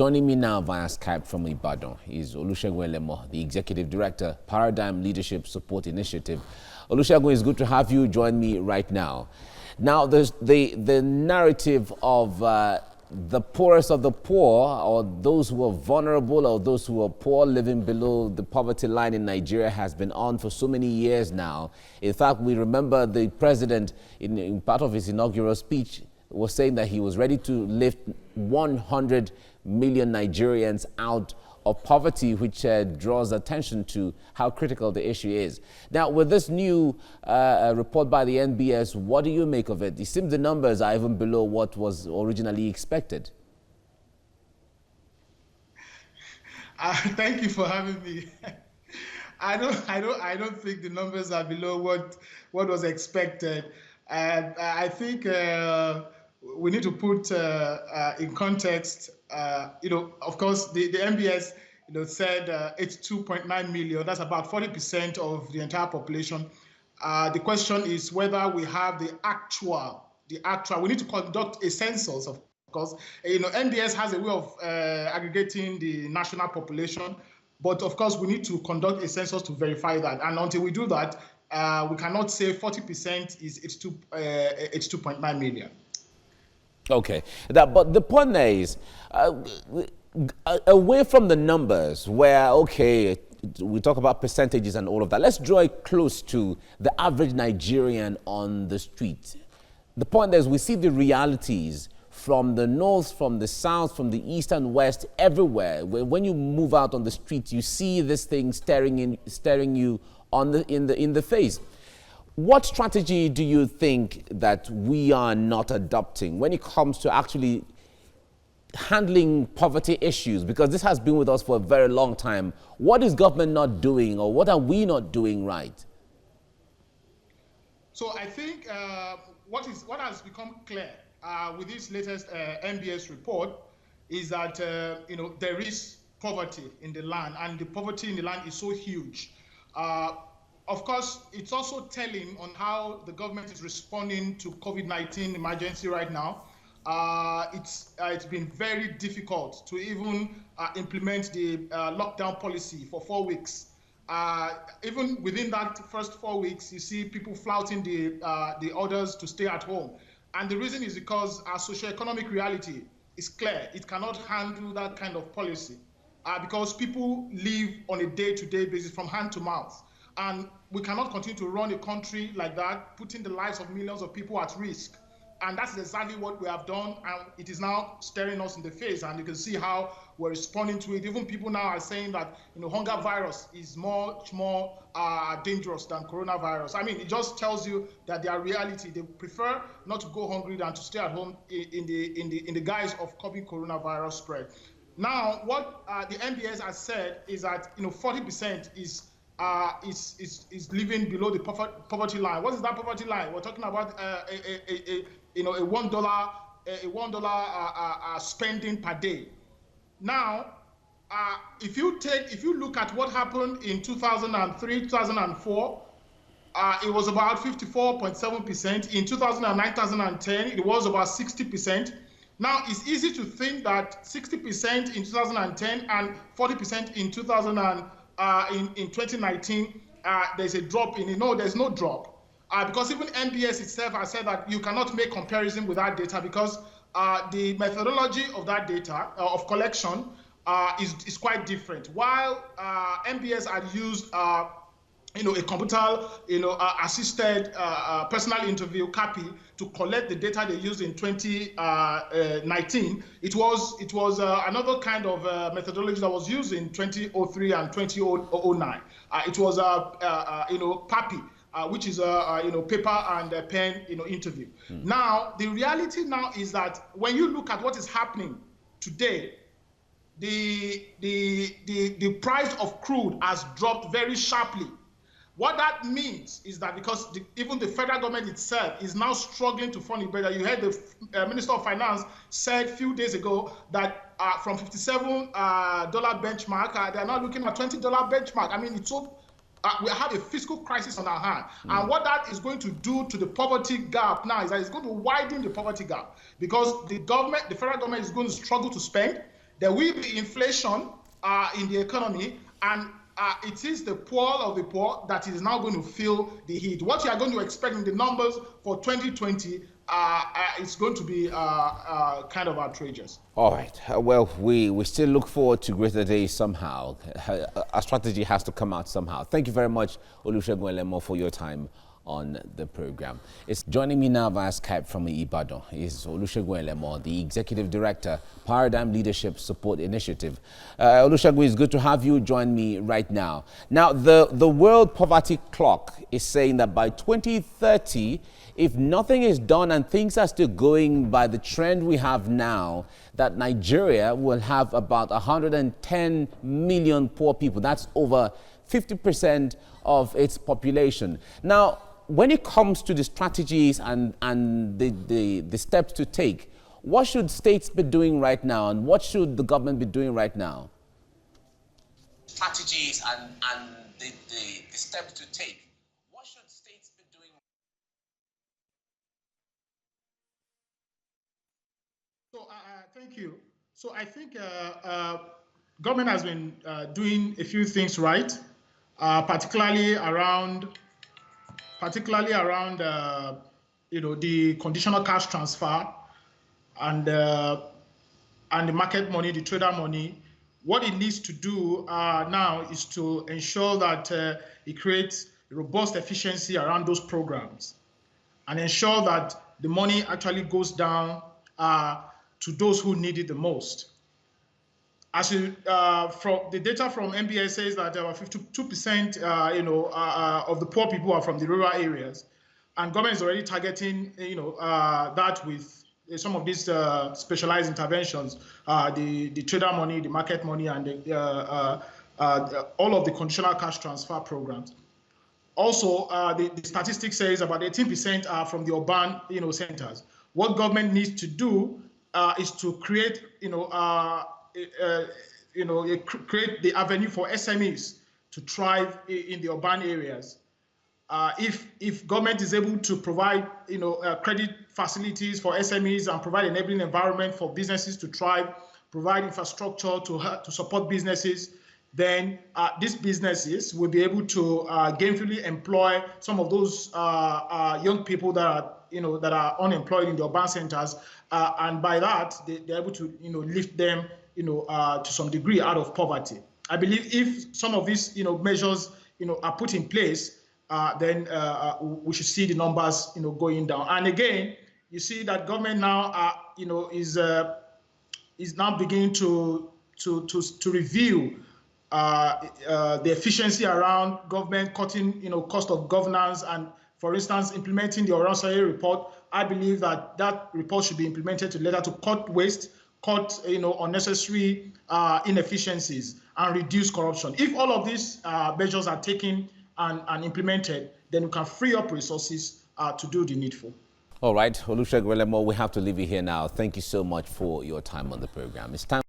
Joining me now via Skype from Ibadan is Olusegun Elemo, the Executive Director, Paradigm Leadership Support Initiative. Olusegun, it's good to have you join me right now. Now, there's the narrative of the poorest of the poor, or those who are vulnerable, or those who are poor living below the poverty line in Nigeria, has been on for so many years now. In fact, we remember the president, in part of his inaugural speech, was saying that he was ready to lift 100 million Nigerians out of poverty, which draws attention to how critical the issue is. Now, with this new report by the NBS, what do you make of it? It seems the numbers are even below what was originally expected. Thank you for having me. I don't think the numbers are below what was expected. And I think we need to put in context, of course, the NBS, said it's 2.9 million. That's about 40% of the entire population. The question is whether we have the actual. We need to conduct a census, of course. NBS has a way of aggregating the national population, but of course, we need to conduct a census to verify that. And until we do that, we cannot say 40% it's 2.9 million. Okay, but the point there is, away from the numbers, where, okay, we talk about percentages and all of that, let's draw it close to the average Nigerian on the street. The point there is, we see the realities from the north, from the south, from the east and west, everywhere. When you move out on the street, you see this thing staring you in the face. What strategy do you think that we are not adopting when it comes to actually handling poverty issues? Because this has been with us for a very long time. What is government not doing, or what are we not doing right? So I think what has become clear with this latest NBS report is that there is poverty in the land, and the poverty in the land is so huge. Of course, it's also telling on how the government is responding to COVID-19 emergency right now. It's been very difficult to even implement the lockdown policy for 4 weeks. Even within that first 4 weeks, you see people flouting the orders to stay at home. And the reason is because our socioeconomic reality is clear. It cannot handle that kind of policy because people live on a day-to-day basis from hand to mouth. And we cannot continue to run a country like that, putting the lives of millions of people at risk. And that's exactly what we have done. And it is now staring us in the face. And you can see how we're responding to it. Even people now are saying that hunger virus is much more dangerous than coronavirus. I mean, it just tells you that their reality. They prefer not to go hungry than to stay at home in the guise of curbing coronavirus spread. Now, what the NBS has said is that 40% is living below the poverty line. What is that poverty line? We're talking about a $1 spending per day. Now, if you look at what happened in 2003, 2004, it was about 54.7%. In 2009, 2010, it was about 60%. Now, it's easy to think that 60% in 2010 and 40% in 2019, there's a drop in. There's no drop. Because even NBS itself has said that you cannot make comparison with that data because the methodology of that data, of collection, is quite different. While NBS had used a computer, assisted personal interview copy to collect the data they used in 2019. It was another kind of methodology that was used in 2003 and 2009. It was PAPI, which is paper and pen interview. Now the reality now is that when you look at what is happening today, the price of crude has dropped very sharply. What that means is that because even the federal government itself is now struggling to fund it better. You heard the Minister of Finance said a few days ago that from $57 benchmark, they're now looking at $20 benchmark. I mean, it's so we have a fiscal crisis on our hand. And what that is going to do to the poverty gap now is that it's going to widen the poverty gap because the federal government is going to struggle to spend. There will be inflation in the economy, and it is the poor of the poor that is now going to feel the heat. What you are going to expect in the numbers for 2020 is going to be kind of outrageous. All right. Well, we still look forward to greater days somehow. Our strategy has to come out somehow. Thank you very much, Olusegun Elemo, for your time on the program. It's joining me now via Skype from Ibadan is Olusegun Elemo, the Executive Director, Paradigm Leadership Support Initiative. Olusegun, it's good to have you join me right now. Now, the World Poverty Clock is saying that by 2030, if nothing is done and things are still going by the trend we have now, that Nigeria will have about 110 million poor people. That's over 50% of its population. Now, when it comes to the strategies and the steps to take, what should states be doing right now and what should the government be doing right now? Strategies and the steps to take. What should states be doing? So thank you. So I think government has been doing a few things right, particularly around the conditional cash transfer and the market money, the trader money. What it needs to do now is to ensure that it creates robust efficiency around those programs and ensure that the money actually goes down to those who need it the most. As you, from the data from NBS says that about 52%, of the poor people are from the rural areas, and government is already targeting, that with some of these specialized interventions, the trader money, the market money, and all of the conditional cash transfer programs. Also, the statistics says about 18% are from the urban, centers. What government needs to do is to create, create the avenue for SMEs to thrive in the urban areas. If government is able to provide, credit facilities for SMEs and provide enabling environment for businesses to thrive, provide infrastructure to support businesses, then these businesses will be able to gainfully employ some of those young people that are unemployed in the urban centers, and by that they're able to lift them to some degree out of poverty. I believe if some of these measures are put in place, then we should see the numbers going down. And again, you see that government now is now beginning to review the efficiency around government, cutting cost of governance, and for instance implementing the Oronsaye report. I believe that report should be implemented to cut waste, cut unnecessary inefficiencies, and reduce corruption. If all of these measures are taken and implemented, then we can free up resources to do the needful. All right, Olusegun Elemo, we have to leave you here now. Thank you so much for your time on the program. It's time.